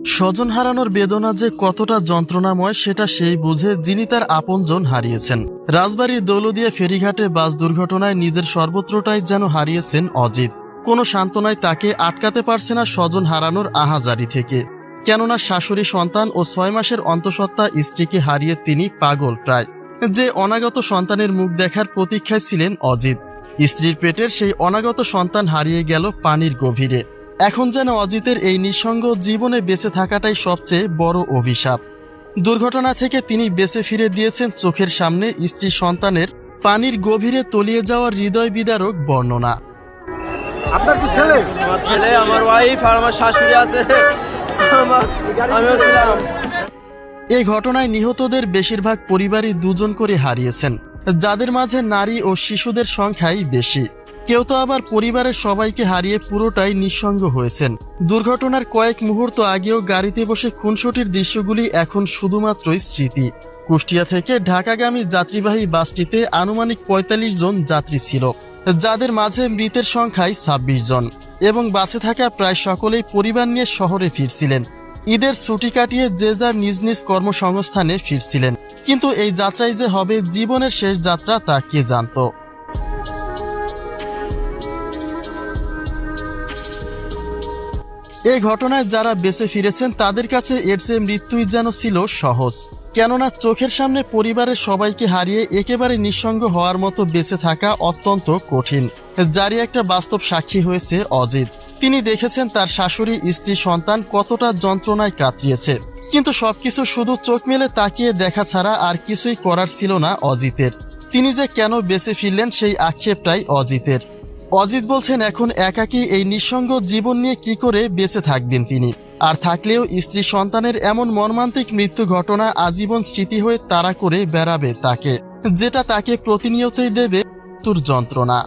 স্বজন হারানোর বেদনা যে কতটা যন্ত্রণাময় সেটা সেই বুঝে যিনি তার আপনজন হারিয়েছেন। রাজবাড়ীর দৌলদিয়া ফেরিঘাটে বাস দুর্ঘটনায় নিজের সর্বত্রটাই যেন হারিয়েছেন অজিত। কোনো সান্ত্বনায় তাকে আটকাতে পারছে না স্বজন হারানোর আহাজারি থেকে। কেননা শাশুড়ি, সন্তান ও 6 মাসের অন্তঃসত্ত্বা স্ত্রীকে হারিয়ে তিনি পাগল প্রায়। যে অনাগত সন্তানের মুখ দেখার প্রতীক্ষায় ছিলেন অজিত, স্ত্রীর পেটের সেই অনাগত সন্তান হারিয়ে গেল পানির গভীরে। এখন যেন অজিতের এই নিঃসঙ্গ জীবনে বেঁচে থাকাটাই সবচেয়ে বড় অভিশাপ। দুর্ঘটনা থেকে তিনি বেঁচে ফিরে দিয়েছেন চোখের সামনে স্ত্রী সন্তানের পানির গভীরে তলিয়ে যাওয়ার হৃদয় বিদারক বর্ণনা। আপনার কি ছেলে? আমার ছেলে, আমার ওয়াইফ আর আমার শাশুড়ি আছে। আমিও ছিলাম। এই ঘটনায় নিহতদের বেশিরভাগ পরিবারই দুজন করে হারিয়েছেন, যাদের মাঝে নারী ও শিশুদের সংখ্যাই বেশি। কেউ তো আবার পরিবারের সবাইকে হারিয়ে পুরোটাই নিঃসঙ্গ হয়েছেন। দুর্ঘটনার কয়েক মুহূর্ত আগেও গাড়িতে বসে খুনসুটির দৃশ্যগুলি এখন শুধুমাত্রই স্মৃতি। কুষ্টিয়া থেকে ঢাকাগামী যাত্রীবাহী বাসটিতে আনুমানিক ৪৫ জন যাত্রী ছিল, যাদের মাঝে মৃতের সংখ্যায় ২৬ জন, এবং বাসে থাকা প্রায় সকলেই পরিবার নিয়ে শহরে ফিরছিলেন। ঈদের ছুটি কাটিয়ে যে যার নিজ নিজ কর্মসংস্থানে ফিরছিলেন। কিন্তু এই যাত্রাই যে হবে জীবনের শেষ যাত্রা তা কে জানত। এই ঘটনায় যারা বেঁচে ফিরেছেন তাদের কাছে এর চেয়ে মৃত্যুই যেন ছিল সহজ। কেননা চোখের সামনে পরিবারের সবাইকে হারিয়ে একেবারে নিঃসঙ্গ হওয়ার মতো বেঁচে থাকা অত্যন্ত কঠিন, যারই একটা বাস্তব সাক্ষী হয়েছে অজিত। তিনি দেখেছেন তার শাশুড়ি, স্ত্রী, সন্তান কতটা যন্ত্রণায় কাতরিয়েছে, কিন্তু সবকিছু শুধু চোখ মেলে তাকিয়ে দেখা ছাড়া আর কিছুই করার ছিল না অজিতের। তিনি যে কেন বেঁচে ফিরলেন সেই আক্ষেপটাই অজিতের। অজিত বলছেন এখন একাকী এই নিঃসঙ্গ জীবন নিয়ে কি করে বেঁচে থাকবেন তিনি। আর থাকলেও স্ত্রী সন্তানের এমন মর্মান্তিক মৃত্যু ঘটনা আজীবন স্মৃতি হয়ে তাড়া করে বেড়াবে তাকে, যেটা তাকে প্রতিনিয়তই দেবে মৃত্যুর যন্ত্রণা।